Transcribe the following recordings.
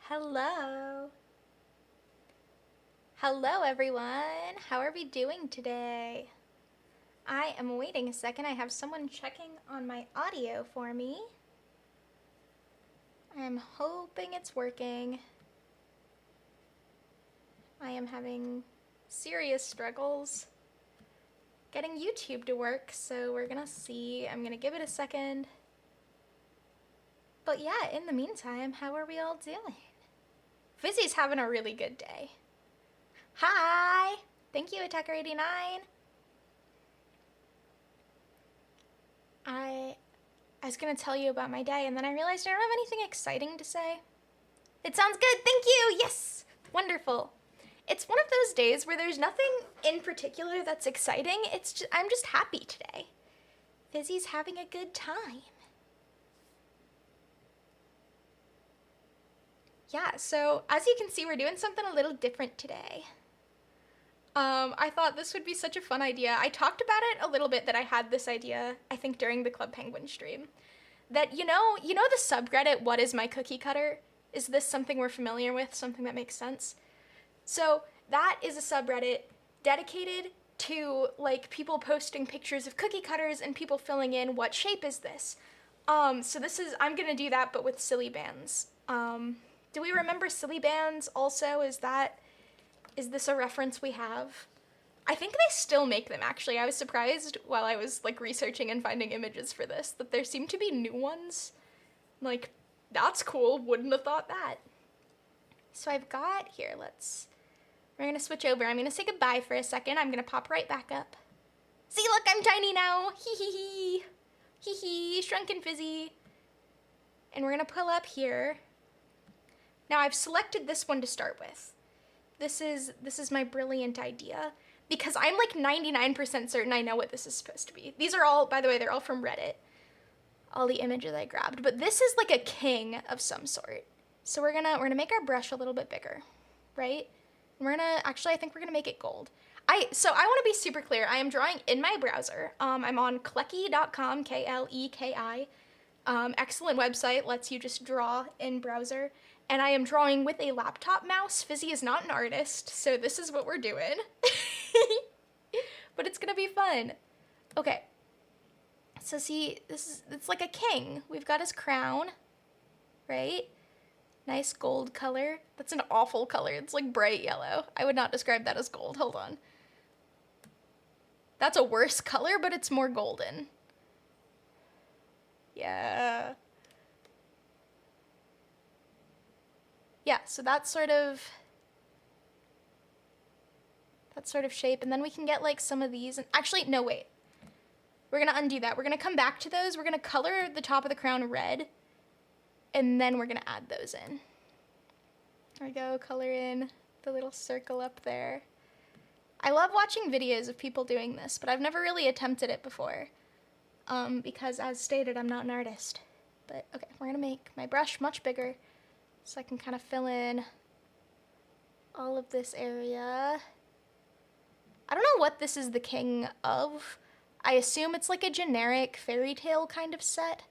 Hello. Hello, everyone. How are we doing today? I am waiting a second. I have someone checking on my audio for me. I'm hoping it's working. I am having serious struggles getting YouTube to work, so we're gonna see. I'm gonna give it a second. But yeah, in the meantime, how are we all doing? Fizzy's having a really good day. Hi! Thank you, Attacker89. I was gonna tell you about my day, and then I realized I don't have anything exciting to say. It sounds good, thank you! Yes! Wonderful. It's one of those days where there's nothing in particular that's exciting. I'm just happy today. Fizzy's having a good time. Yeah, so as you can see, we're doing something a little different today. I thought this would be such a fun idea. I talked about it a little bit, that I had this idea, I think during the Club Penguin stream. That, you know the subreddit, What is my cookie cutter? Is this something we're familiar with? Something that makes sense? So that is a subreddit dedicated to, like, people posting pictures of cookie cutters and people filling in what shape is this. So I'm gonna do that, but with silly bands. Do we remember silly bands also? Is this a reference we have? I think they still make them, actually. I was surprised while I was, like, researching and finding images for this that there seem to be new ones. Like, that's cool. Wouldn't have thought that. So I've got here, we're gonna switch over. I'm gonna say goodbye for a second. I'm gonna pop right back up. See, look, I'm tiny now. Hee hee hee. Hee hee, shrunken Fizzy. And we're gonna pull up here. Now I've selected this one to start with. This is my brilliant idea, because I'm like 99% certain I know what this is supposed to be. These are all, by the way, they're all from Reddit, all the images I grabbed, but this is like a king of some sort. So we're gonna make our brush a little bit bigger, right? And I think we're gonna make it gold. So I wanna be super clear. I am drawing in my browser. I'm on Kleki.com, Kleki. Excellent website, lets you just draw in browser. And I am drawing with a laptop mouse. Fizzy is not an artist, so this is what we're doing. But it's gonna be fun. Okay. So see, it's like a king. We've got his crown, right? Nice gold color. That's an awful color. It's like bright yellow. I would not describe that as gold. Hold on. That's a worse color, but it's more golden. Yeah. Yeah, so that sort of shape, and then we can get like some of these, and actually, no, wait. We're gonna undo that. We're gonna come back to those. We're gonna color the top of the crown red, and then we're gonna add those in. There we go, color in the little circle up there. I love watching videos of people doing this, but I've never really attempted it before, because as stated, I'm not an artist. But okay, we're gonna make my brush much bigger, so I can kind of fill in all of this area. I don't know what this is the king of. I assume it's like a generic fairy tale kind of set.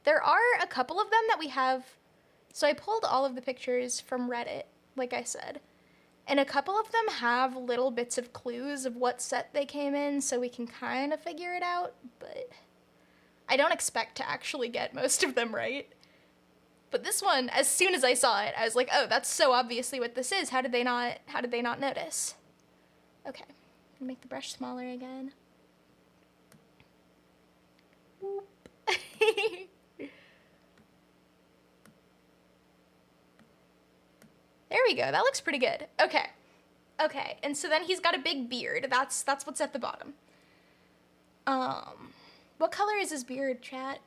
There are a couple of them that we have. So I pulled all of the pictures from Reddit, like I said. And a couple of them have little bits of clues of what set they came in, so we can kind of figure it out, but I don't expect to actually get most of them right. But this one, as soon as I saw it, I was like, oh, that's so obviously what this is. How did they not notice? Okay, I'm gonna make the brush smaller again. Whoop. There we go, that looks pretty good. Okay, and so then he's got a big beard. That's what's at the bottom. What color is his beard, chat?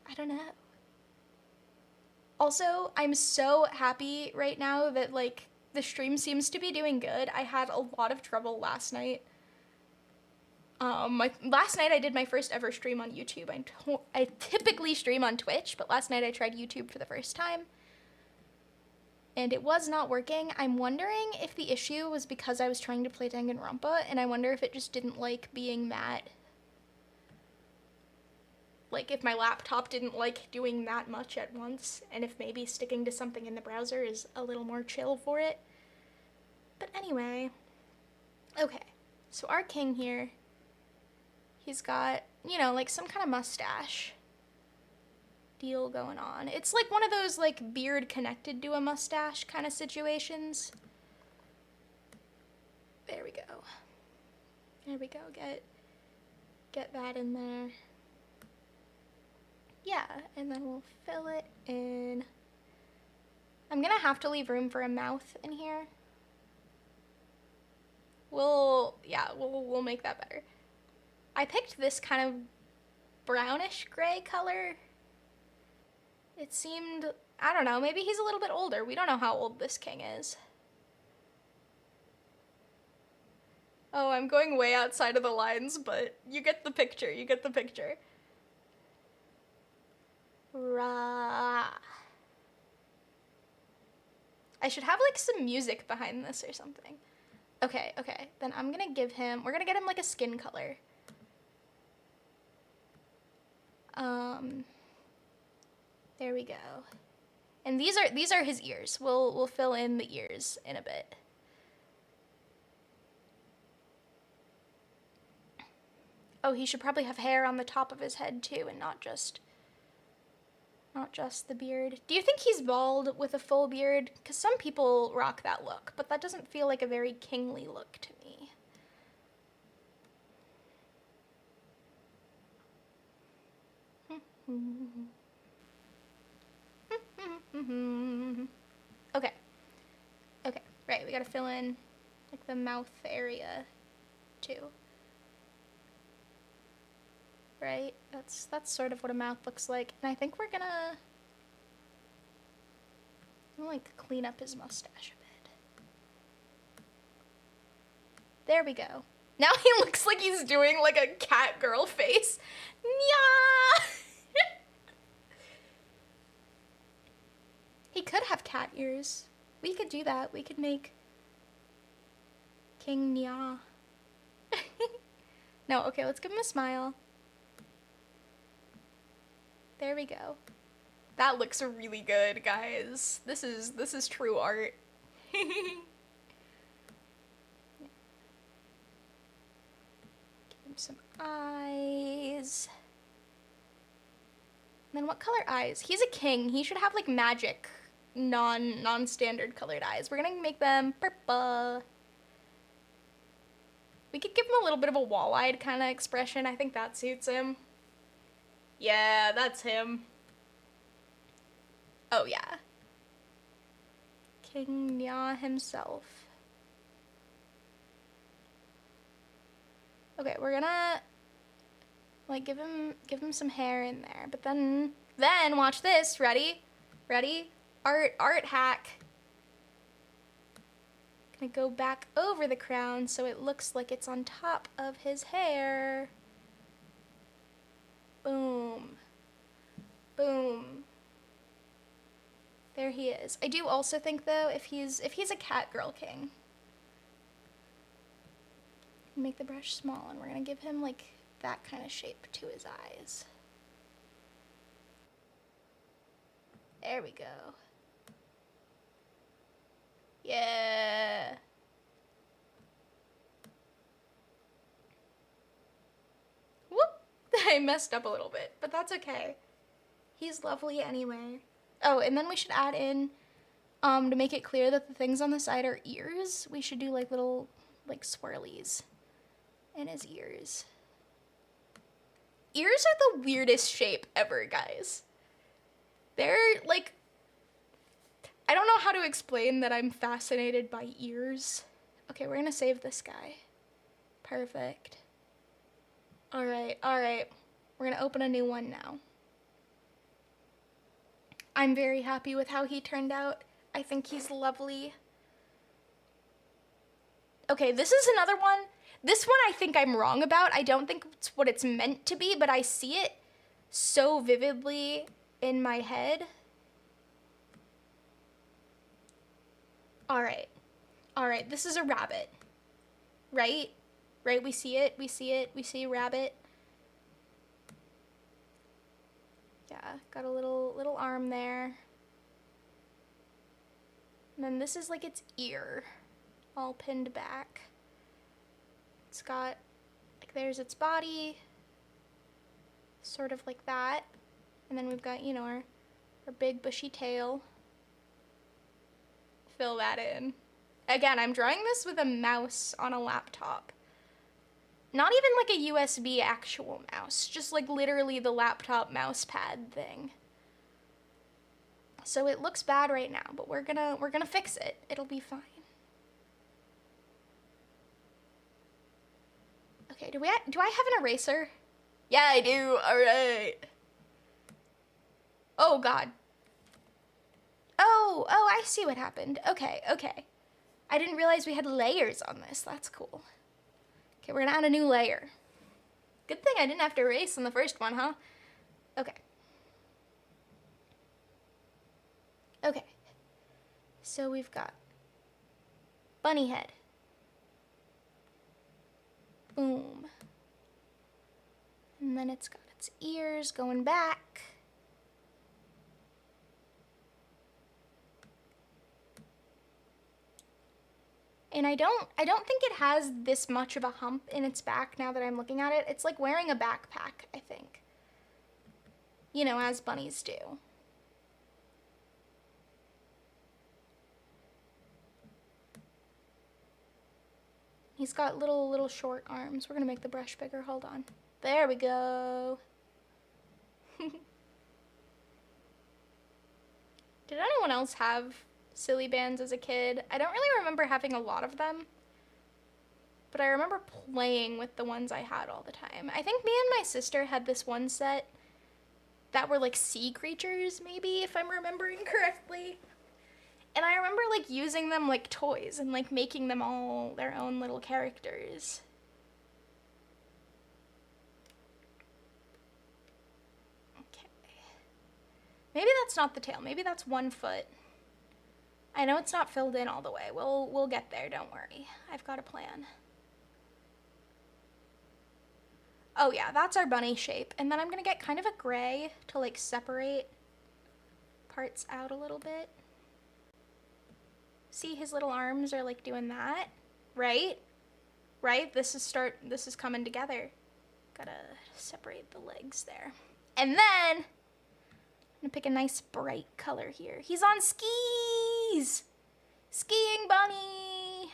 I don't know. Also, I'm so happy right now that, like, the stream seems to be doing good. I had a lot of trouble last night. Last night I did my first ever stream on YouTube. I typically stream on Twitch, but last night I tried YouTube for the first time, and it was not working. I'm wondering if the issue was because I was trying to play Danganronpa, and I wonder if it just didn't like being that like if my laptop didn't like doing that much at once, and if maybe sticking to something in the browser is a little more chill for it. But anyway, okay, so our king here, he's got, you know, like some kind of mustache deal going on. It's like one of those like beard connected to a mustache kind of situations. There we go. There we go. Get that in there. Yeah, and then we'll fill it in. I'm gonna have to leave room for a mouth in here. We'll make that better. I picked this kind of brownish gray color. It seemed, I don't know, maybe he's a little bit older. We don't know how old this king is. Oh, I'm going way outside of the lines, but you get the picture, you get the picture. Rah. I should have like some music behind this or something. Okay, then I'm gonna give him, we're gonna get him like a skin color. There we go. And these are his ears. We'll fill in the ears in a bit. Oh, he should probably have hair on the top of his head too, and not just the beard. Do you think he's bald with a full beard? Because some people rock that look, but that doesn't feel like a very kingly look to me. Okay, right, we gotta fill in like the mouth area too. Right, that's sort of what a mouth looks like, and I think we're gonna like clean up his mustache a bit. There we go. Now he looks like he's doing like a cat girl face. Nya! He could have cat ears. We could do that. We could make King Nya. No, okay, let's give him a smile. There we go. That looks really good, guys. This is true art. Give him some eyes. And then what color eyes? He's a king. He should have like magic, non-standard colored eyes. We're gonna make them purple. We could give him a little bit of a wall-eyed kind of expression. I think that suits him. Yeah, that's him. Oh yeah. King Nya himself. Okay, we're gonna like give him some hair in there, but then watch this. Ready? Art hack. Gonna go back over the crown so it looks like it's on top of his hair. Boom. Boom. There he is. I do also think though, if he's a cat girl king, make the brush small, and we're gonna give him like that kind of shape to his eyes. There we go. Yeah. Whoop! I messed up a little bit, but that's okay. He's lovely anyway. Oh, and then we should add in, to make it clear that the things on the side are ears, we should do like little, like swirlies in his ears. Ears are the weirdest shape ever, guys. They're like, I don't know how to explain that I'm fascinated by ears. Okay, we're gonna save this guy. Perfect. All right. We're gonna open a new one now. I'm very happy with how he turned out. I think he's lovely. Okay, this is another one. This one I think I'm wrong about. I don't think it's what it's meant to be, but I see it so vividly in my head. All right, this is a rabbit, right? Right, we see it, we see a rabbit. Yeah, got a little arm there. And then this is like its ear, all pinned back. It's got, like, there's its body, sort of like that. And then we've got, you know, our big bushy tail. Fill that in. Again, I'm drawing this with a mouse on a laptop. Not even like a USB actual mouse, just like literally the laptop mouse pad thing. So it looks bad right now, but we're gonna fix it. It'll be fine. Okay, do I have an eraser? Yeah, I do. All right. Oh God. Oh, I see what happened. Okay. I didn't realize we had layers on this. That's cool. Okay, we're gonna add a new layer. Good thing I didn't have to erase in the first one, huh? Okay. Okay. So we've got bunny head. Boom. And then it's got its ears going back. And I don't think it has this much of a hump in its back now that I'm looking at it. It's like wearing a backpack, I think. You know, as bunnies do. He's got little short arms. We're gonna make the brush bigger, hold on. There we go. Did anyone else have silly bands as a kid? I don't really remember having a lot of them, but I remember playing with the ones I had all the time. I think me and my sister had this one set that were like sea creatures, maybe, if I'm remembering correctly. And I remember like using them like toys and like making them all their own little characters. Okay. Maybe that's not the tail. Maybe that's 1 foot. I know it's not filled in all the way. We'll get there, don't worry. I've got a plan. Oh yeah, that's our bunny shape. And then I'm gonna get kind of a gray to like separate parts out a little bit. See, his little arms are like doing that, right? Right? This is coming together. Gotta separate the legs there. And then I'm gonna pick a nice bright color here. He's on skis! Skiing bunny!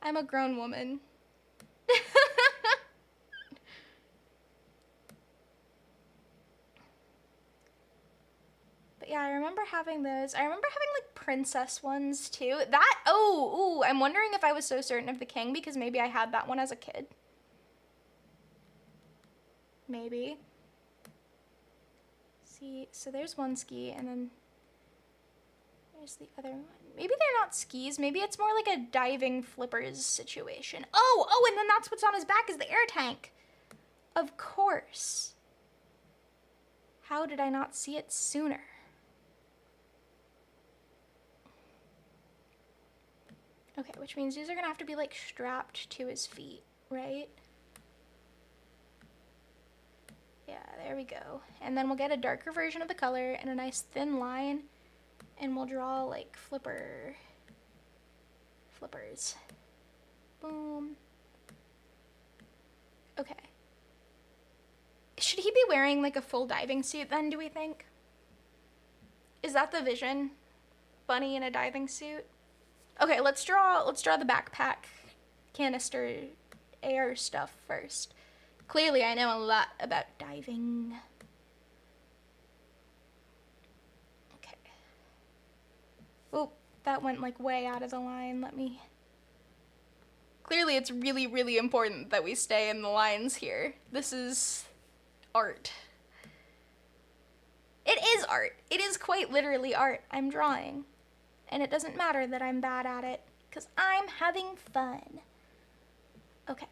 I'm a grown woman. But yeah, I remember having those. I remember having like princess ones too. Ooh, I'm wondering if I was so certain of the king because maybe I had that one as a kid. Maybe. See, so there's one ski and then there's the other one. Maybe they're not skis. Maybe it's more like a diving flippers situation. Oh, and then that's what's on his back is the air tank. Of course. How did I not see it sooner? Okay, which means these are gonna have to be like strapped to his feet, right? Yeah, there we go. And then we'll get a darker version of the color and a nice thin line, and we'll draw like flippers. Boom. Okay. Should he be wearing like a full diving suit then, do we think? Is that the vision? Bunny in a diving suit? Okay, let's draw the backpack canister air stuff first. Clearly I know a lot about diving. Okay. Oh, that went like way out of the line. Clearly it's really, really important that we stay in the lines here. This is art. It is art. It is quite literally art I'm drawing. And it doesn't matter that I'm bad at it, because I'm having fun. Okay.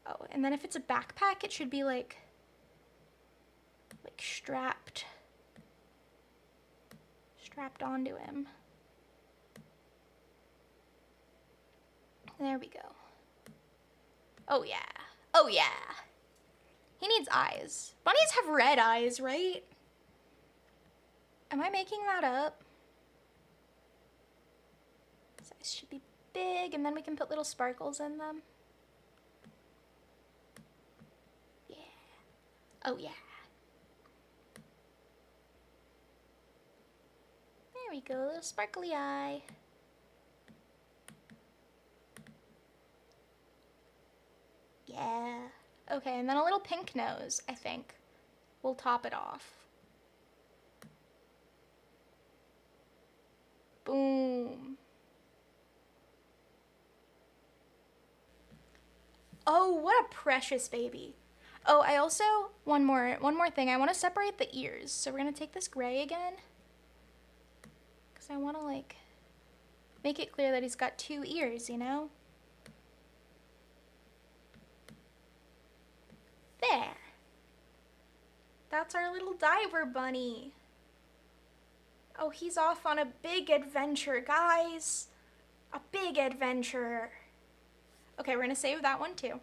Oh, and then if it's a backpack, it should be like strapped onto him. There we go. Oh yeah. Oh yeah. He needs eyes. Bunnies have red eyes, right? Am I making that up? His eyes should be big, and then we can put little sparkles in them. Yeah. Oh yeah. There we go, a little sparkly eye. Yeah. Okay, and then a little pink nose, I think. We'll top it off. Boom. Oh, what a precious baby. Oh, I also, one more thing. I want to separate the ears. So we're going to take this gray again. Because I want to, like, make it clear that he's got 2 ears, you know? There. That's our little diver bunny. Oh, he's off on a big adventure, guys. A big adventure. Okay, we're gonna save that one too.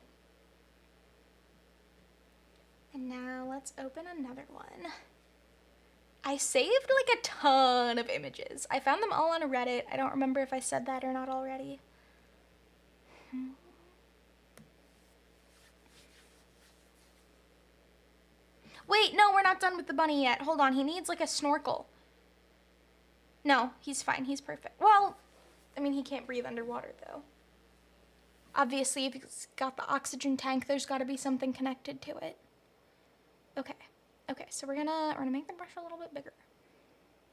And now let's open another one. I saved like a ton of images. I found them all on Reddit. I don't remember if I said that or not already. Wait, no, we're not done with the bunny yet. Hold on, he needs like a snorkel. No, he's fine, he's perfect. Well, I mean, he can't breathe underwater though. Obviously, if he's got the oxygen tank, there's gotta be something connected to it. Okay, okay, so we're gonna make the brush a little bit bigger.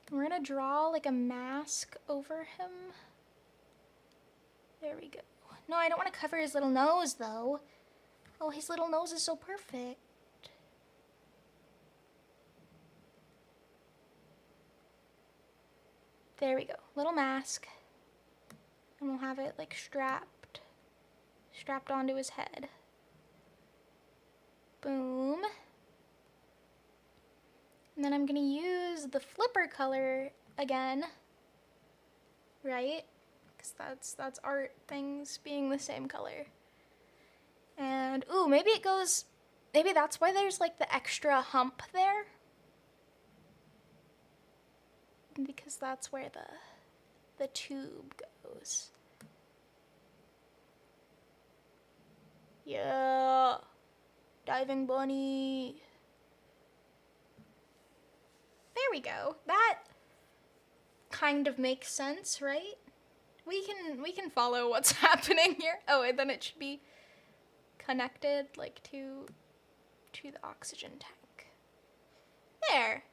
We're gonna draw like a mask over him. There we go. No, I don't wanna cover his little nose though. Oh, his little nose is so perfect. There we go, little mask. And we'll have it like strapped onto his head. Boom. And then I'm gonna use the flipper color again, right? Because that's art things being the same color. And ooh, maybe that's why there's like the extra hump there. Because that's where the tube goes. Yeah, diving bunny. There we go. That kind of makes sense, right? We can follow what's happening here. Oh, and then it should be connected like to the oxygen tank. There.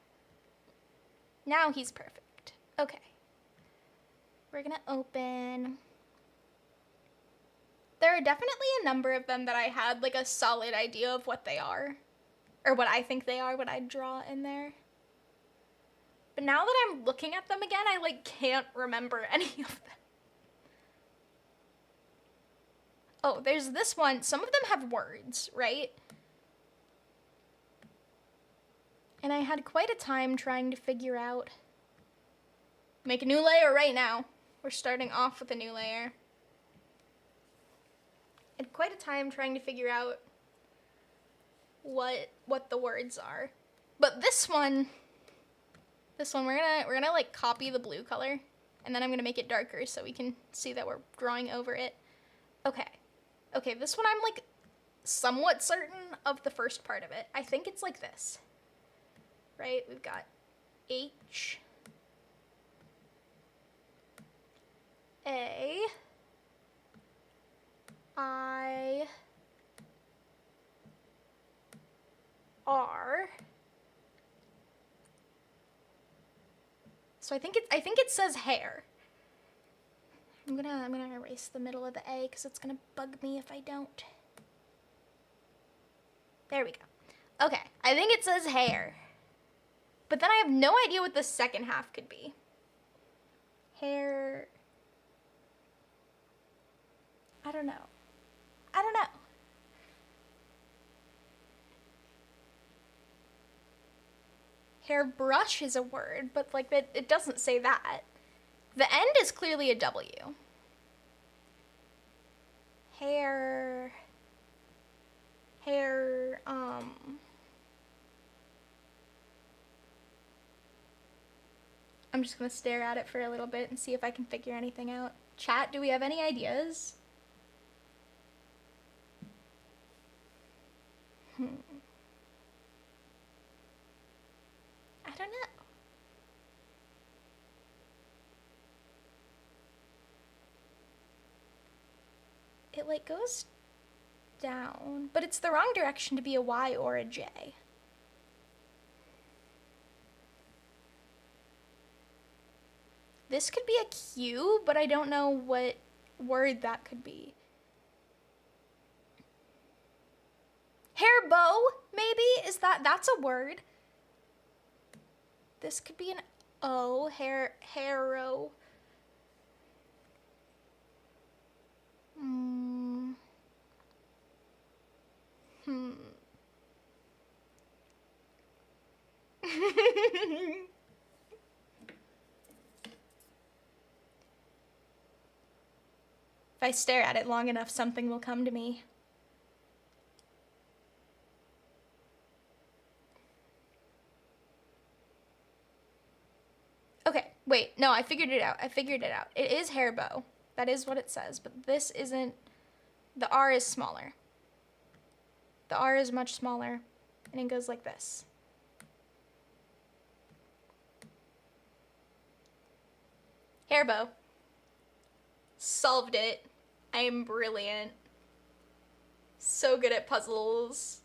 Now he's perfect. Okay. We're gonna open. There are definitely a number of them that I had like a solid idea of what they are. Or what I think they are, what I'd draw in there. But now that I'm looking at them again, I like can't remember any of them. Oh, there's this one. Some of them have words, right? And I had quite a time trying to figure out. Make a new layer right now. We're starting off with a new layer. I had quite a time trying to figure out what the words are. But this one we're gonna like copy the blue color, and then I'm gonna make it darker so we can see that we're drawing over it. Okay, this one I'm like somewhat certain of the first part of it. I think it's like this. Right? We've got H, A, I, R. So I think it says hair. I'm gonna erase the middle of the A because it's gonna bug me if I don't. There we go. Okay, I think it says hair. But then I have no idea what the second half could be. Hair. I don't know. Hairbrush is a word, but like it doesn't say that. The end is clearly a W. Hair. hair, I'm just gonna stare at it for a little bit and see if I can figure anything out. Chat, do we have any ideas? I don't know. It like goes down, but it's the wrong direction to be a Y or a J. This could be a Q, but I don't know what word that could be. Hair bow, maybe? That's a word? This could be an O, harrow. If I stare at it long enough, something will come to me. Okay, wait, no, I figured it out. It is hair bow. That is what it says, but this isn't. The R is smaller. The R is much smaller, and it goes like this. Hair bow. Solved it. I am brilliant. So good at puzzles.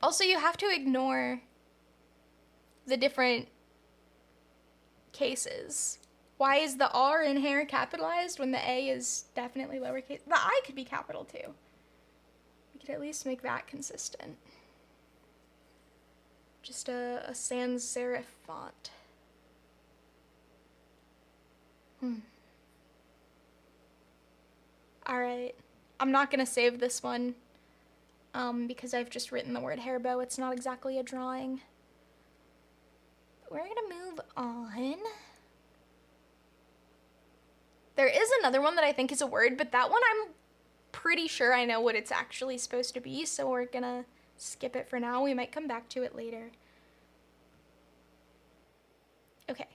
Also, you have to ignore the different cases. Why is the R in hair capitalized when the A is definitely lowercase? The I could be capital too. We could at least make that consistent. Just a sans serif font. Alright. I'm not gonna save this one because I've just written the word hair bow. It's not exactly a drawing. But we're gonna move on. There is another one that I think is a word, but that one I'm pretty sure I know what it's actually supposed to be, so we're gonna skip it for now. We might come back to it later. Okay.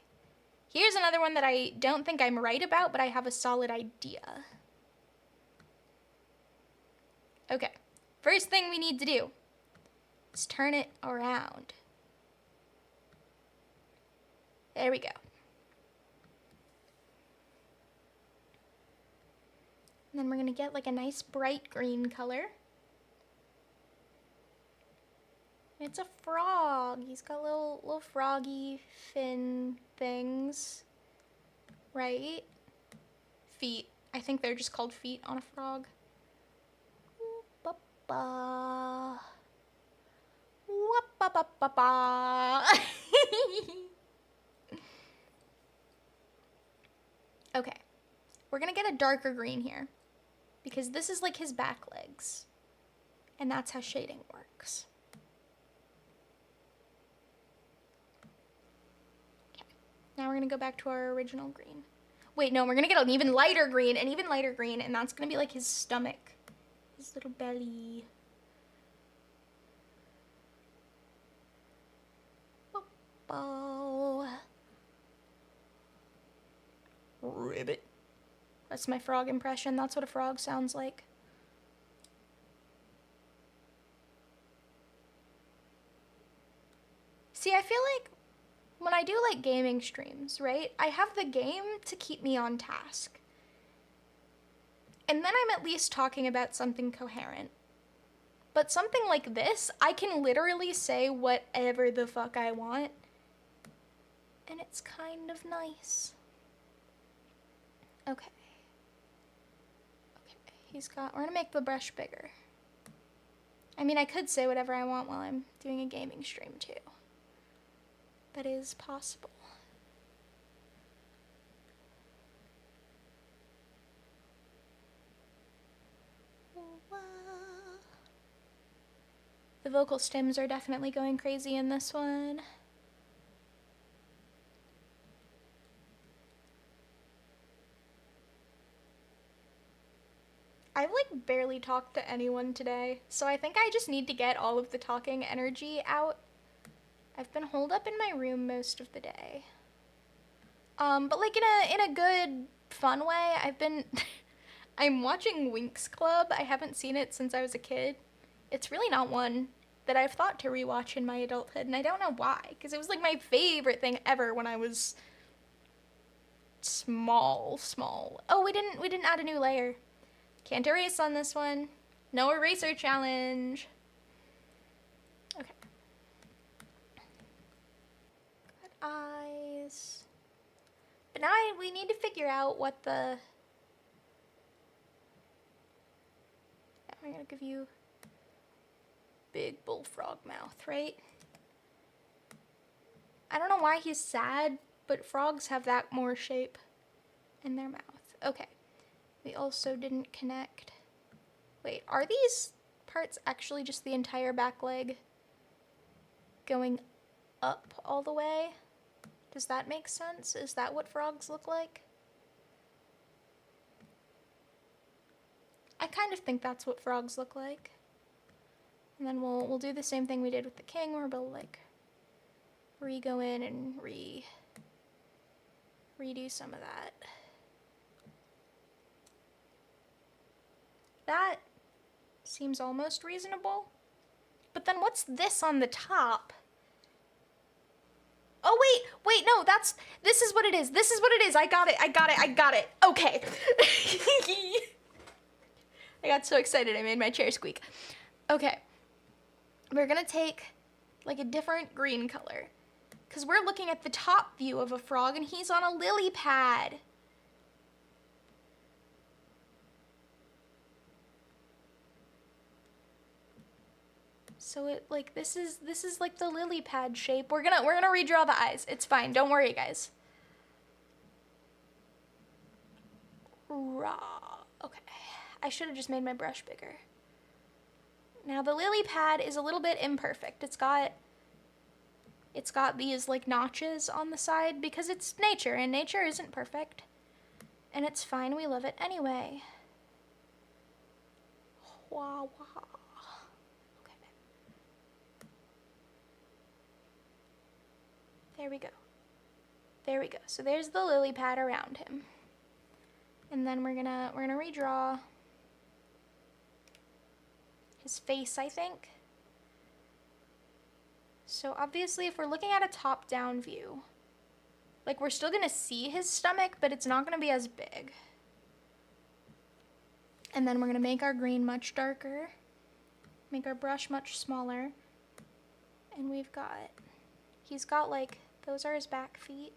Here's another one that I don't think I'm right about, but I have a solid idea. Okay. First thing we need to do is turn it around. There we go. And then we're gonna get like a nice bright green color. It's a frog. He's got little froggy fin things, right? Feet. I think they're just called feet on a frog. Okay, we're gonna get a darker green here because this is like his back legs, and that's how shading works. Now we're gonna go back to our original green. Wait, no, we're gonna get an even lighter green, and that's gonna be like his stomach, his little belly. Oh. Ribbit. That's my frog impression. That's what a frog sounds like. See, I feel like when I do like gaming streams, right, I have the game to keep me on task. And then I'm at least talking about something coherent. But something like this, I can literally say whatever the fuck I want. And it's kind of nice. Okay. Okay, we're gonna make the brush bigger. I mean, I could say whatever I want while I'm doing a gaming stream too. That is possible. The vocal stems are definitely going crazy in this one. I've like barely talked to anyone today, so I think I just need to get all of the talking energy out. I've been holed up in my room most of the day. But like in a good, fun way, I'm watching Winx Club. I haven't seen it since I was a kid. It's really not one that I've thought to rewatch in my adulthood, and I don't know why, because it was like my favorite thing ever when I was small. Oh, we didn't add a new layer. Can't erase on this one. No eraser challenge. Okay. Got eyes. But now we need to figure out what the... I'm gonna give you big bullfrog mouth, right? I don't know why he's sad, but frogs have that more shape in their mouth. Okay. We also didn't connect. Wait, are these parts actually just the entire back leg going up all the way? Does that make sense? Is that what frogs look like? I kind of think that's what frogs look like. And then we'll do the same thing we did with the king, where we'll like re-go in and redo some of that. That seems almost reasonable. But then what's this on the top? Oh, wait, no, this is what it is. This is what it is. I got it. Okay. I got so excited I made my chair squeak. Okay. We're gonna take like a different green color, because we're looking at the top view of a frog and he's on a lily pad. So it like this is like the lily pad shape. We're gonna redraw the eyes. It's fine. Don't worry, guys. Raw. Okay. I should have just made my brush bigger. Now the lily pad is a little bit imperfect. It's got these like notches on the side because it's nature, and nature isn't perfect. And it's fine. We love it anyway. Wah wah. There we go. There we go. So there's the lily pad around him. And then we're gonna redraw his face, I think. So obviously if we're looking at a top-down view, like we're still gonna see his stomach, but it's not gonna be as big. And then we're gonna make our green much darker, make our brush much smaller, and he's got like, those are his back feet.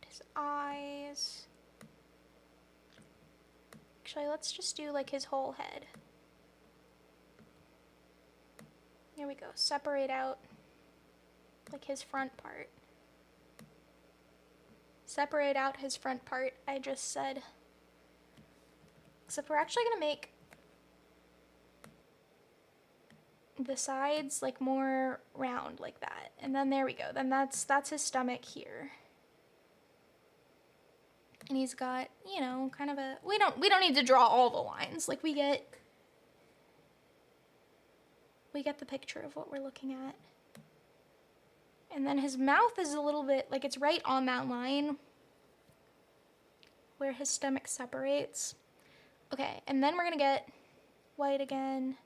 His eyes. Actually, let's just do like his whole head. There we go. Separate out like his front part. Separate out his front part, I just said. Except we're actually gonna make the sides like more round like that. And then there we go. Then that's his stomach here. And he's got, you know, kind of a, we don't need to draw all the lines. Like we get the picture of what we're looking at. And then his mouth is a little bit, like it's right on that line where his stomach separates. Okay, and then we're gonna get white again.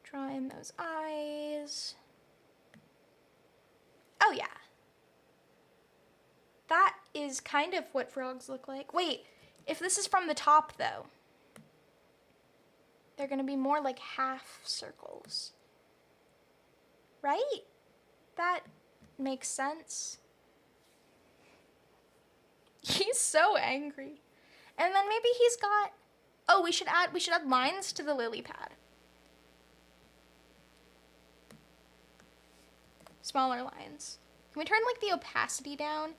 Draw in those eyes. Oh yeah. That is kind of what frogs look like. Wait, if this is from the top though, they're gonna be more like half circles. Right? That makes sense. He's so angry. And then maybe he's got, oh, we should add lines to the lily pad. Smaller lines. Can we turn like the opacity down?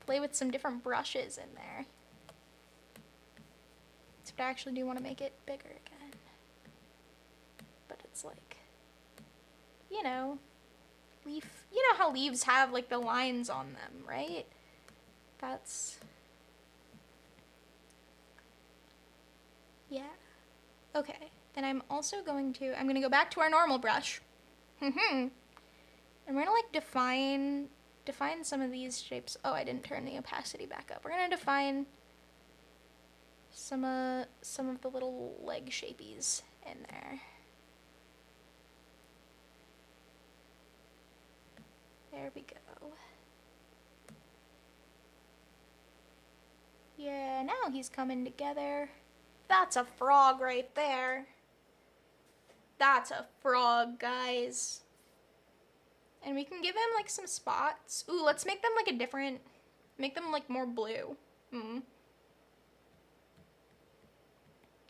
Play with some different brushes in there. So I actually do want to make it bigger again. But it's like, you know, leaf. You know how leaves have like the lines on them, right? that's... Yeah. Okay, then I'm also going to go back to our normal brush. And we're gonna like define some of these shapes. Oh, I didn't turn the opacity back up. We're gonna define some of the little leg shapies in there. There we go. Yeah, now he's coming together. That's a frog right there. That's a frog, guys. And we can give him like some spots. Ooh, let's make them like make them like more blue. There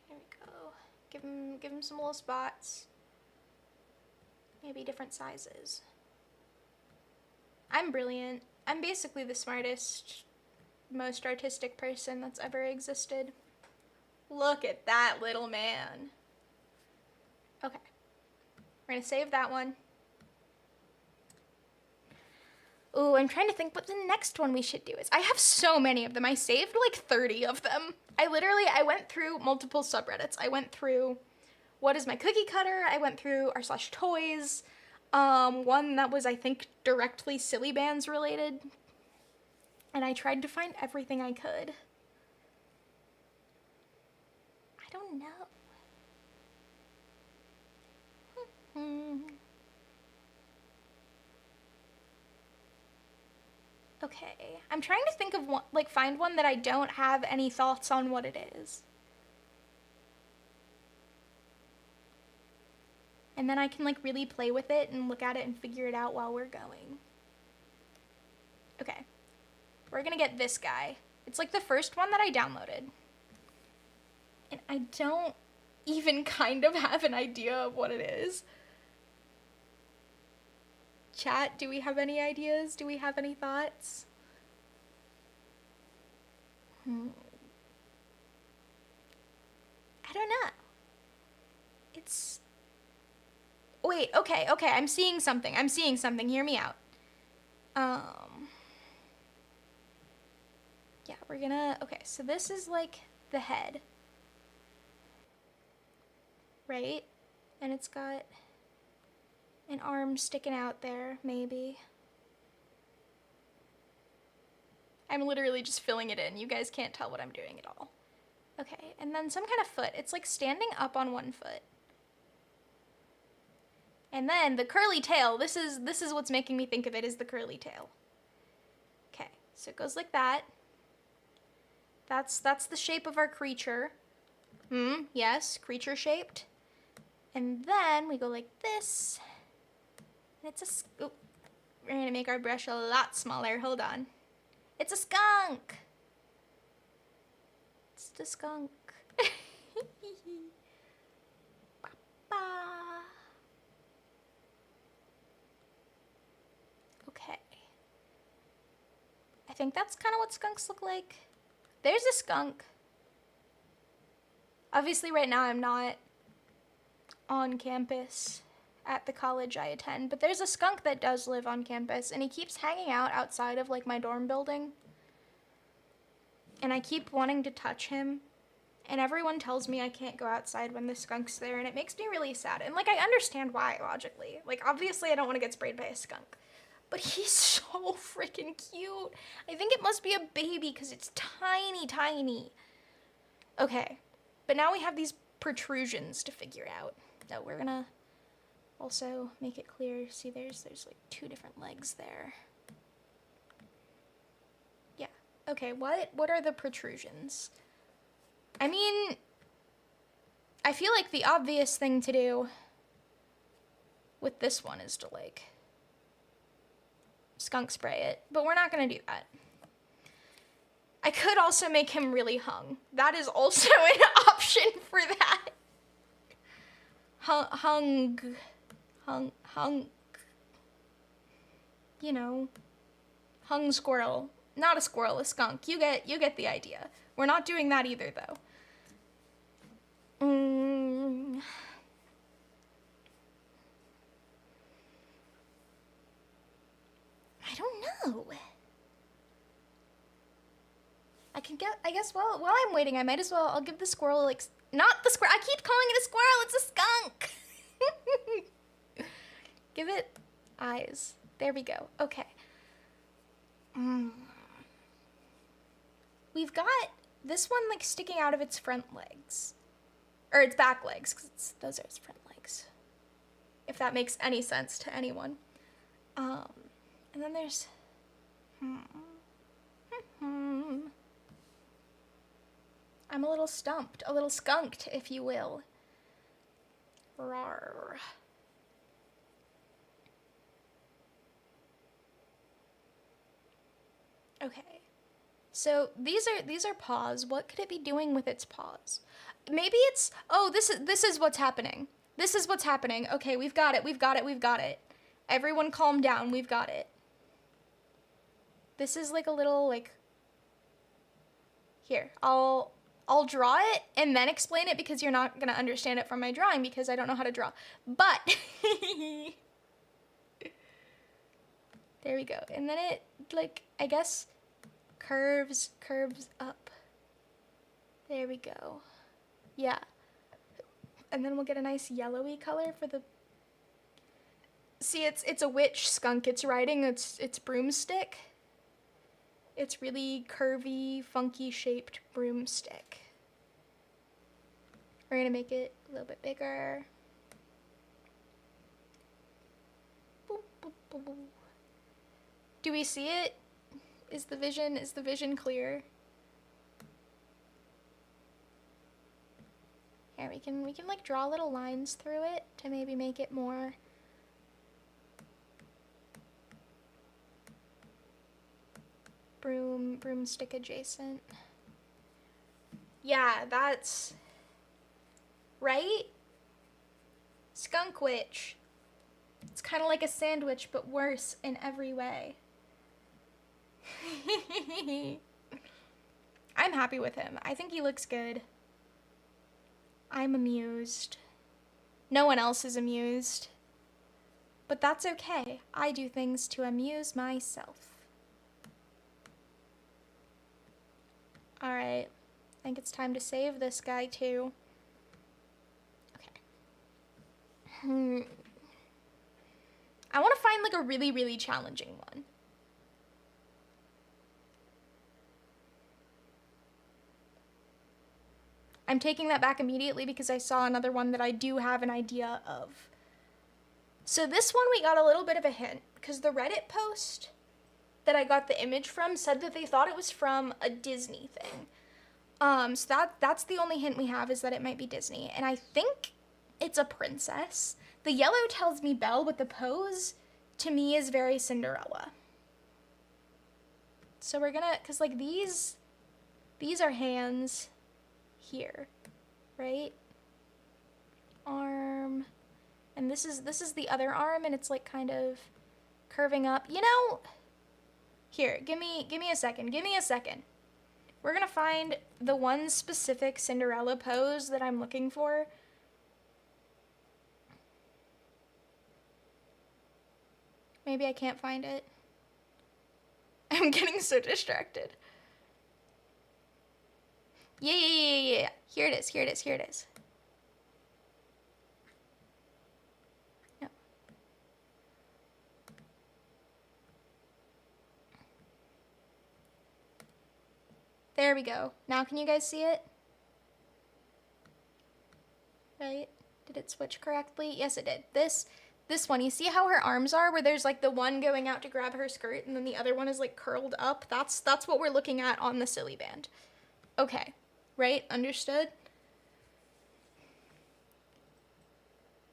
we go. Give him some little spots. Maybe different sizes. I'm brilliant. I'm basically the smartest, most artistic person that's ever existed. Look at that little man. Okay. We're gonna save that one. Ooh, I'm trying to think what the next one we should do is. I have so many of them. I saved like 30 of them. I went through multiple subreddits. I went through What Is My Cookie Cutter? I went through r/toys. One that was, I think, directly Silly Bands related. And I tried to find everything I could. I don't know. Okay, I'm trying to think of one, like find one that I don't have any thoughts on what it is. And then I can like really play with it and look at it and figure it out while we're going. Okay, we're gonna get this guy. It's like the first one that I downloaded. And I don't even kind of have an idea of what it is. Chat, do we have any ideas? Do we have any thoughts? I don't know. It's... Wait, okay, I'm seeing something. Hear me out. Yeah, we're gonna... Okay, so this is like the head. Right? And it's got an arm sticking out there, maybe. I'm literally just filling it in. You guys can't tell what I'm doing at all. Okay, and then some kind of foot. It's like standing up on one foot. And then the curly tail. This is what's making me think of it, is the curly tail. Okay, so it goes like that. That's the shape of our creature. Yes, creature shaped. And then we go like this. It's a... Oh, we're gonna make our brush a lot smaller. Hold on. It's a skunk! It's the skunk. Okay. I think that's kind of what skunks look like. There's a skunk. Obviously right now I'm not on campus at the college I attend, but there's a skunk that does live on campus, and he keeps hanging out outside of like my dorm building, and I keep wanting to touch him, and everyone tells me I can't go outside when the skunk's there, and it makes me really sad. And like I understand why, logically. Like obviously I don't want to get sprayed by a skunk, but he's so freaking cute. I think it must be a baby because it's tiny. Okay, but now we have these protrusions to figure out. No, we're gonna also make it clear. See, there's like 2 different legs there. Yeah. Okay, what are the protrusions? I mean, I feel like the obvious thing to do with this one is to like skunk spray it, but we're not gonna do that. I could also make him really hung. That is also an option for that. Hung. You know, hung squirrel. Not a squirrel, a skunk. You get the idea. We're not doing that either, though. I don't know. I guess while I'm waiting, I might as well, I'll give the squirrel, like, not the squirrel, I keep calling it a squirrel, it's a skunk! Give it eyes. There we go. Okay. We've got this one, like, sticking out of its front legs. Or its back legs, because those are its front legs. If that makes any sense to anyone. And then there's... I'm a little stumped. A little skunked, if you will. Rawr. Okay. So these are paws. What could it be doing with its paws? Maybe it's, oh, this is what's happening. This is what's happening. Okay, we've got it. We've got it. We've got it. Everyone calm down. We've got it. This is like a little, like, here, I'll draw it and then explain it, because you're not going to understand it from my drawing because I don't know how to draw. But there we go. And then it, like, I guess curves up. There we go. Yeah. And then we'll get a nice yellowy color for the... See, it's a witch skunk. It's riding its broomstick. It's really curvy, funky shaped broomstick. We're gonna make it a little bit bigger. Boop, boop, boop, boop. Do we see it? Is the vision clear? Here, we can like draw little lines through it to maybe make it more broomstick adjacent. Yeah, that's right. Skunk witch. It's kind of like a sandwich, but worse in every way. I'm happy with him. I think he looks good. I'm amused. No one else is amused. But that's okay. I do things to amuse myself. Alright. I think it's time to save this guy too. Okay. I want to find like a really, really challenging one. I'm taking that back immediately because I saw another one that I do have an idea of. So this one we got a little bit of a hint, because the Reddit post that I got the image from said that they thought it was from a Disney thing. So that's the only hint we have, is that it might be Disney. And I think it's a princess. The yellow tells me Belle, but the pose to me is very Cinderella. So we're gonna, cause like these are hands here, right? Arm, and this is the other arm, and it's like kind of curving up. You know, here, give me a second. Give me a second. We're gonna find the one specific Cinderella pose that I'm looking for. Maybe I can't find it. I'm getting so distracted. Yeah. Here it is. No. There we go. Now can you guys see it? Right? Did it switch correctly? Yes, it did. This one, you see how her arms are, where there's like the one going out to grab her skirt and then the other one is like curled up? That's what we're looking at on the silly band. Okay. Right? Understood?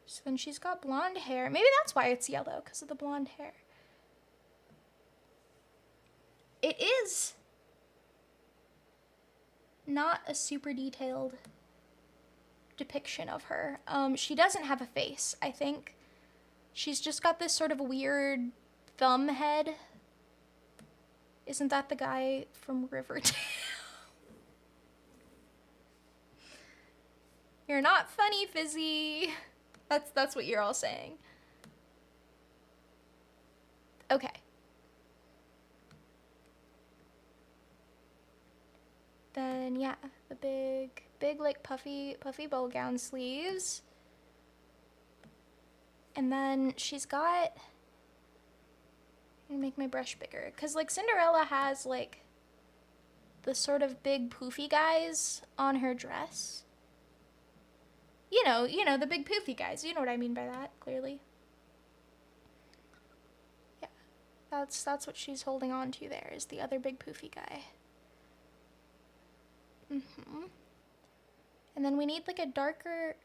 So then she's got blonde hair. Maybe that's why it's yellow, because of the blonde hair. It is not a super detailed depiction of her. She doesn't have a face, I think. She's just got this sort of weird thumb head. Isn't that the guy from Riverdale? You're not funny, Fizzy. That's what you're all saying. Okay. Then, yeah, the big, like, puffy ball gown sleeves. And then she's got... I'm gonna make my brush bigger. Because, like, Cinderella has, like, the sort of big poofy guys on her dress. You know, the big poofy guys. You know what I mean by that, clearly. Yeah, that's what she's holding on to there, is the other big poofy guy. And then we need, like, a darker...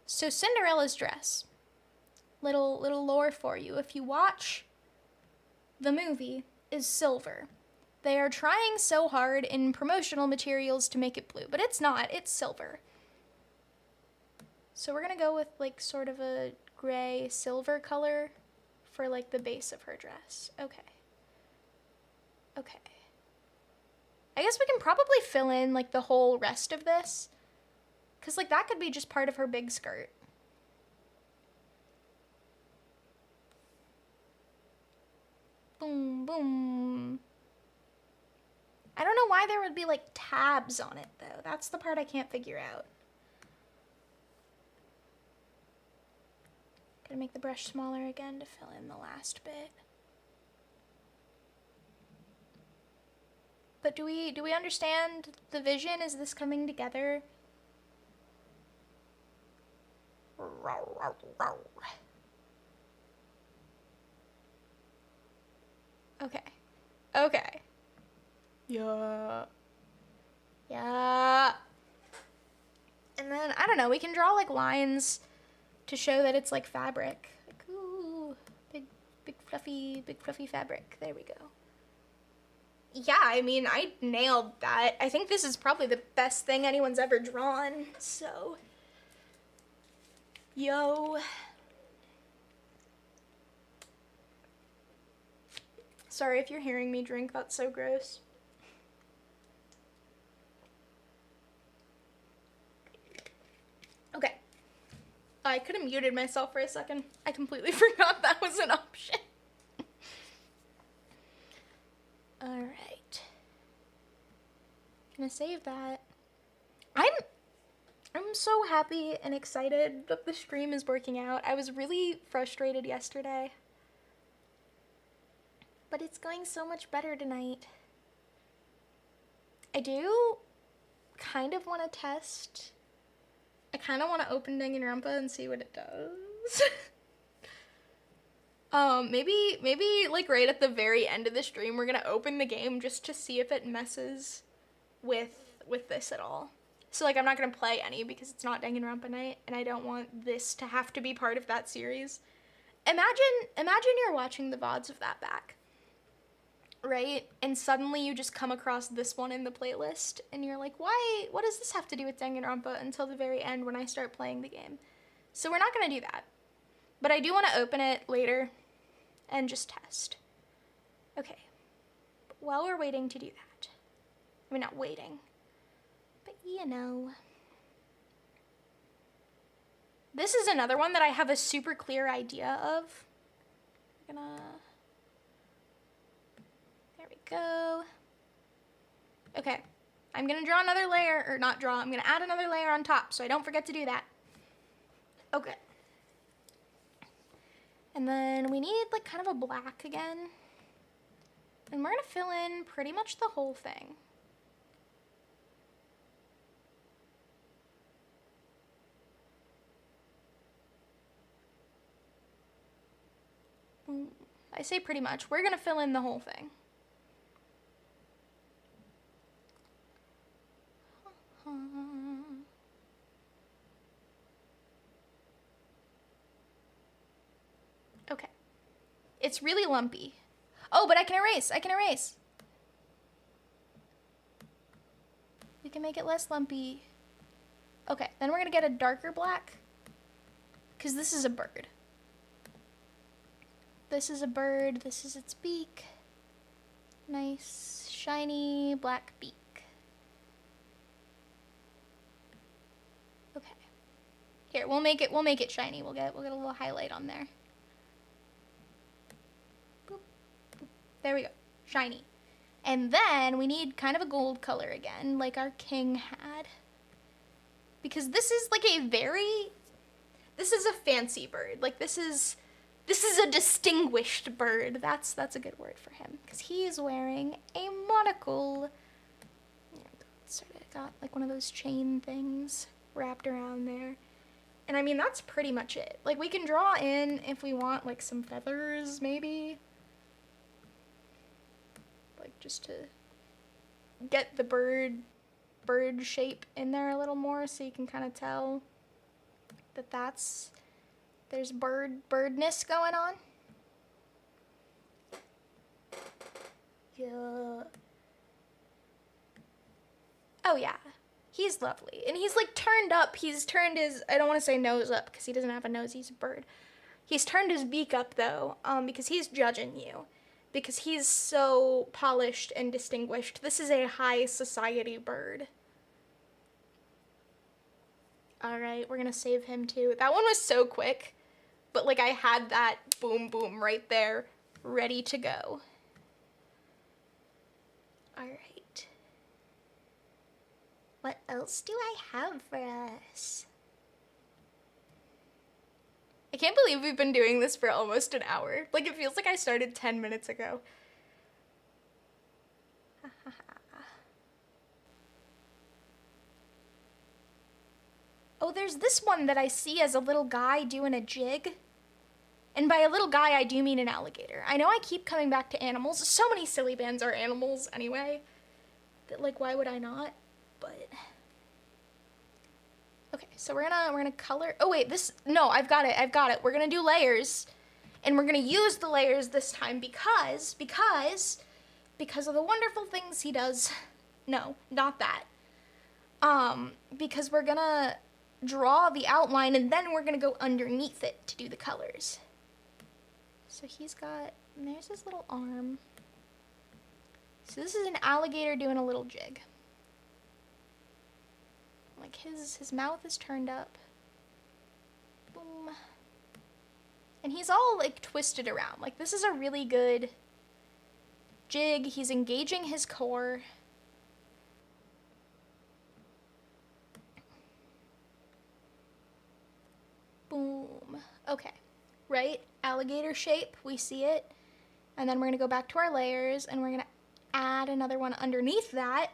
So Cinderella's dress. Little lore for you. If you watch the movie, is silver. They are trying so hard in promotional materials to make it blue, but it's not. It's silver. So we're gonna go with, like, sort of a gray silver color for, like, the base of her dress. Okay. I guess we can probably fill in, like, the whole rest of this. Because, like, that could be just part of her big skirt. Boom, boom. I don't know why there would be, like, tabs on it, though. That's the part I can't figure out. Gonna make the brush smaller again to fill in the last bit. But do we understand the vision? Is this coming together? Okay. Yeah. And then, I don't know, we can draw, like, lines to show that it's, like, fabric. Like, ooh, big fluffy fabric. There we go. Yeah, I mean, I nailed that. I think this is probably the best thing anyone's ever drawn, so... Yo. Sorry if you're hearing me drink, that's so gross. Okay. I could have muted myself for a second. I completely forgot that was an option. Alright. Gonna save that. I'm so happy and excited that the stream is working out. I was really frustrated yesterday. But it's going so much better tonight. I do kind of want to test. I kind of want to open Danganronpa and see what it does. Maybe like right at the very end of the stream, we're gonna open the game just to see if it messes with this at all. So, like, I'm not gonna play any because it's not Danganronpa night, and I don't want this to have to be part of that series. Imagine you're watching the VODs of that back, right? And suddenly you just come across this one in the playlist, and you're like, why? What does this have to do with Danganronpa until the very end when I start playing the game? So we're not gonna do that. But I do want to open it later and just test. Okay. But while we're waiting to do that, I mean, not waiting, but you know. This is another one that I have a super clear idea of. I'm gonna... There we go. Okay. I'm gonna draw another layer, or not draw, I'm gonna add another layer on top, so I don't forget to do that. Okay. And then we need, like, kind of a black again. And we're gonna fill in pretty much the whole thing. I say pretty much. We're gonna fill in the whole thing. Okay. It's really lumpy. Oh, but I can erase. We can make it less lumpy. Okay, then we're gonna get a darker black, because this is a bird. This is a bird, this is its beak. Nice, shiny black beak. Okay. Here, we'll make it shiny. We'll get a little highlight on there. Boop, boop. There we go. Shiny. And then we need kind of a gold color again, like our king had. Because this is like this is a fancy bird. Like this is a distinguished bird. That's a good word for him. Because he is wearing a monocle. Sort of got like one of those chain things wrapped around there. And I mean, that's pretty much it. Like we can draw in, if we want, like some feathers maybe. Like just to get the bird shape in there a little more so you can kind of tell that there's birdness going on. Yeah. Oh yeah, he's lovely. And he's like turned up, he's turned his, I don't want to say nose up because he doesn't have a nose, he's a bird. He's turned his beak up though, because he's judging you. Because he's so polished and distinguished. This is a high society bird. Alright, we're gonna save him too. That one was so quick, but like I had that boom boom right there, ready to go. Alright. What else do I have for us? I can't believe we've been doing this for almost an hour. Like, it feels like I started 10 minutes ago. Oh, there's this one that I see as a little guy doing a jig. And by a little guy, I do mean an alligator. I know I keep coming back to animals. So many silly bands are animals anyway. That, like, why would I not? But okay, so we're gonna color. Oh wait, no, I've got it. We're gonna do layers, and we're gonna use the layers this time because of the wonderful things he does. No, not that. Because we're gonna draw the outline and then we're gonna go underneath it to do the colors. So there's his little arm. So this is an alligator doing a little jig. Like his mouth is turned up. Boom. And he's all like twisted around. Like this is a really good jig. He's engaging his core. Boom. Okay. Right? Alligator shape. We see it. And then we're going to go back to our layers and we're going to add another one underneath that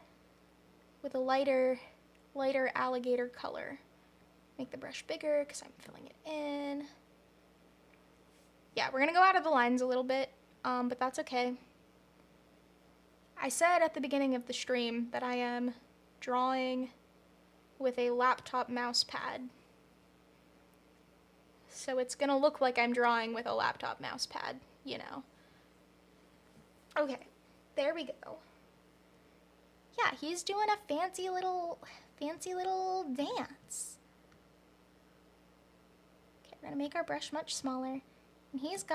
with a lighter alligator color. Make the brush bigger because I'm filling it in. Yeah, we're gonna go out of the lines a little bit, but that's okay. I said at the beginning of the stream that I am drawing with a laptop mouse pad. So it's gonna look like I'm drawing with a laptop mouse pad, you know. Okay, there we go. Yeah, he's doing a fancy little dance. Okay, we're gonna make our brush much smaller. And he's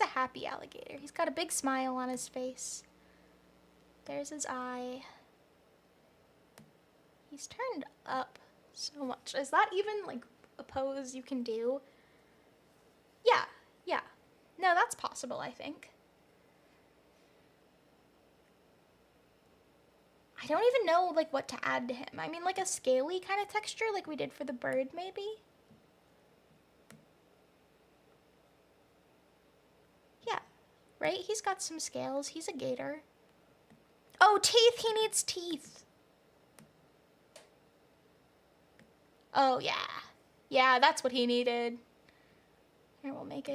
a happy alligator. He's got a big smile on his face. There's his eye. He's turned up so much. Is that even like a pose you can do? Yeah. No, that's possible, I think. I don't even know like what to add to him. I mean like a scaly kind of texture like we did for the bird maybe? Yeah, right? He's got some scales. He's a gator. Oh, teeth! He needs teeth! Oh, yeah. Yeah, that's what he needed. Here, we'll make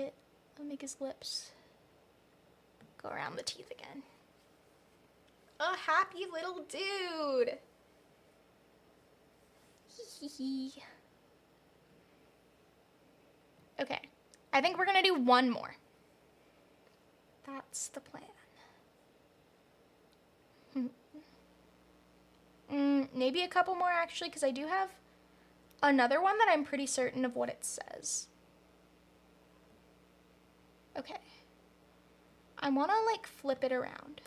his lips go around the teeth again. A happy little dude. Okay, I think we're gonna do one more. That's the plan. Maybe a couple more actually, because I do have another one that I'm pretty certain of what it says. Okay. I want to like flip it around.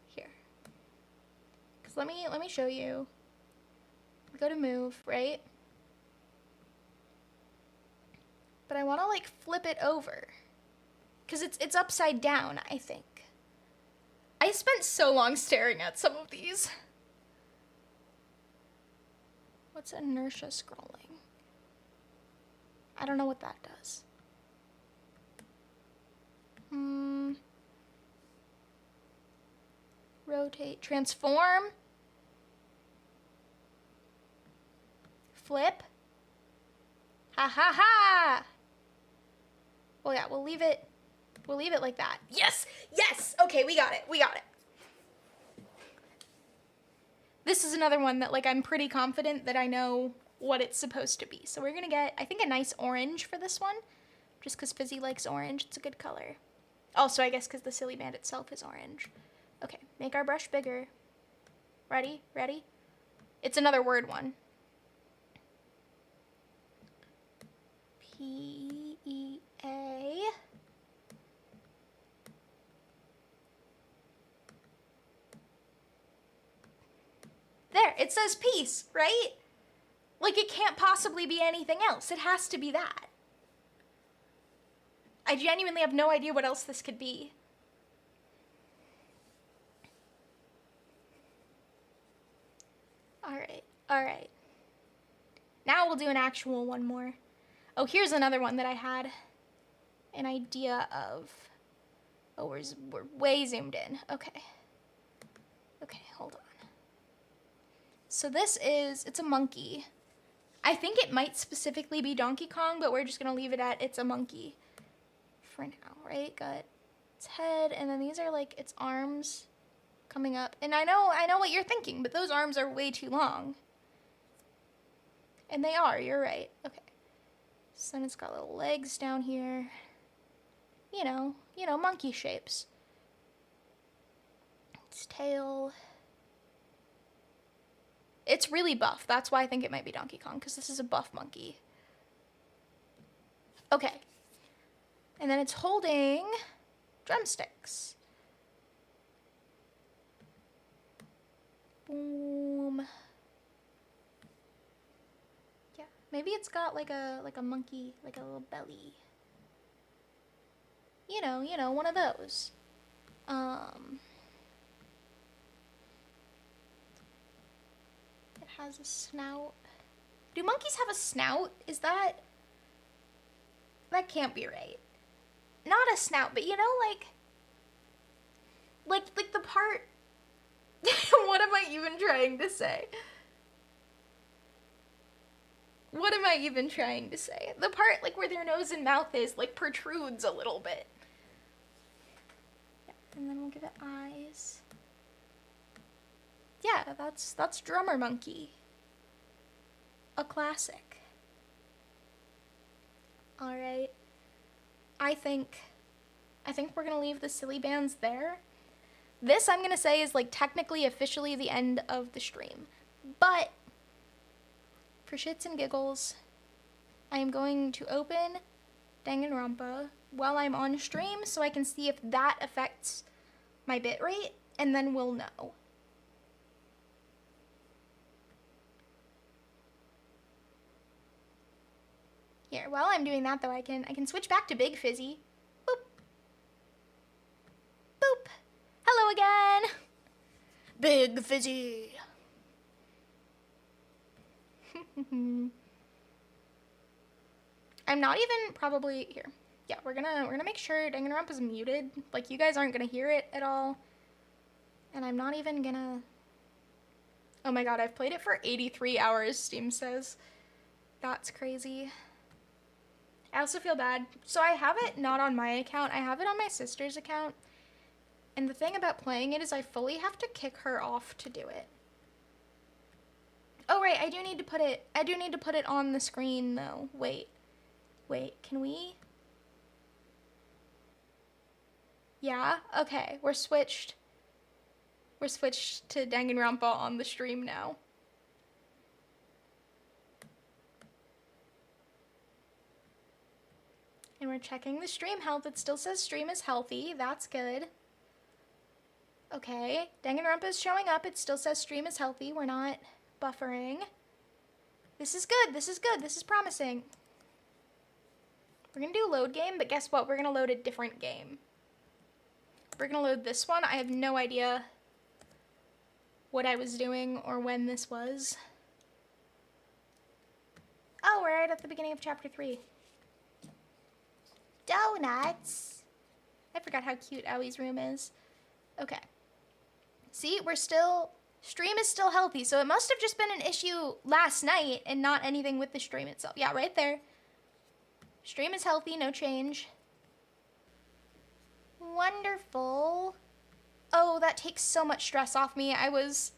Here. Cuz let me show you. Go to move, right? But I want to like flip it over. Because it's upside down, I think. I spent so long staring at some of these. What's inertia scrolling? I don't know what that does. Rotate, transform, flip. Ha ha ha! Well, yeah, we'll leave it like that. Yes! Yes! Okay, we got it. We got it. This is another one that, like, I'm pretty confident that I know what it's supposed to be. So we're gonna get, I think, a nice orange for this one. Just because Fizzy likes orange. It's a good color. Also, I guess because the silly band itself is orange. Okay, make our brush bigger. Ready? Ready? It's another word one. P-E-A. There, it says peace, right? Like, it can't possibly be anything else. It has to be that. I genuinely have no idea what else this could be. All right. Now we'll do an actual one more. Oh, here's another one that I had an idea of. Oh, we're way zoomed in. Okay, hold on. So this is, it's a monkey. I think it might specifically be Donkey Kong, but we're just gonna leave it at it's a monkey for now, right? Got its head, and then these are like its arms coming up. And I know what you're thinking, but those arms are way too long. And they are, you're right. Okay. So then it's got little legs down here. You know, monkey shapes. Its tail. It's really buff. That's why I think it might be Donkey Kong, because this is a buff monkey. Okay. And then it's holding drumsticks. Boom. Yeah, maybe it's got like a monkey, like a little belly. You know, one of those. It has a snout. Do monkeys have a snout? That can't be right. Not a snout, but you know, like the part. What am I even trying to say? What am I even trying to say? The part like where their nose and mouth is like protrudes a little bit. Yeah, and then we'll give it eyes. Yeah, that's Drummer Monkey. A classic. All right. I think we're gonna leave the silly bands there. This, I'm gonna say, is like technically officially the end of the stream. But for shits and giggles, I am going to open Danganronpa while I'm on stream so I can see if that affects my bitrate, and then we'll know. Here, while I'm doing that though, I can switch back to Big Fizzy. Boop. Boop. Hello again. Big Fizzy. I'm not even probably here. Yeah, we're gonna make sure Danganronpa's muted. Like, you guys aren't gonna hear it at all. And I'm not even gonna. Oh my god, I've played it for 83 hours, Steam says. That's crazy. I also feel bad. So I have it not on my account. I have it on my sister's account. And the thing about playing it is I fully have to kick her off to do it. Oh, right, I do need to put it on the screen, though. Wait, can we? Yeah, okay, we're switched to Danganronpa on the stream now. And we're checking the stream health. It still says stream is healthy. That's good. Okay, Danganronpa is showing up. It still says stream is healthy. We're not buffering. This is good. This is good. This is promising. We're gonna do a load game, but guess what? We're gonna load a different game. We're gonna load this one. I have no idea what I was doing or when this was. Oh, we're right at the beginning of chapter 3. Donuts. I forgot how cute Owie's room is. Okay. See, stream is still healthy, so it must have just been an issue last night and not anything with the stream itself. Yeah, right there. Stream is healthy, no change. Wonderful. Oh, that takes so much stress off me. I was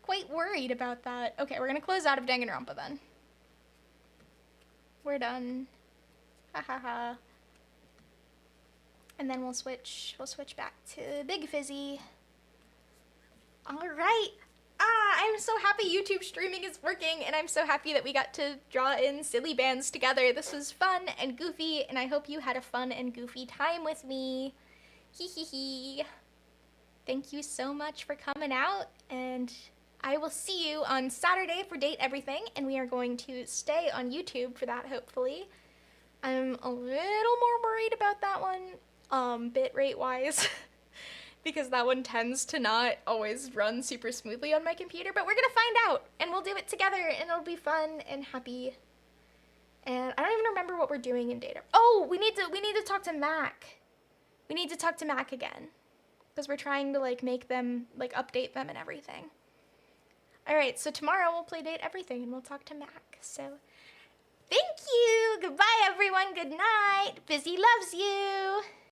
quite worried about that. Okay, we're gonna close out of Danganronpa then. We're done. Ha ha ha. And then we'll switch back to Big Fizzy. All right. I'm so happy YouTube streaming is working, and I'm so happy that we got to draw in silly BANDZ together. This was fun and goofy, and I hope you had a fun and goofy time with me. Hee hee hee. Thank you so much for coming out, and I will see you on Saturday for Date Everything, and we are going to stay on YouTube for that, hopefully. I'm a little more worried about that one, bitrate wise, because that one tends to not always run super smoothly on my computer, but we're gonna find out, and we'll do it together, and it'll be fun and happy. And I don't even remember what we're doing in Date. Oh, we need to talk to Mac. We need to talk to Mac again, because we're trying to like make them, like update them and everything. All right, so tomorrow we'll play Date Everything and we'll talk to Mac. So thank you. Goodbye, everyone. Good night. Busy loves you.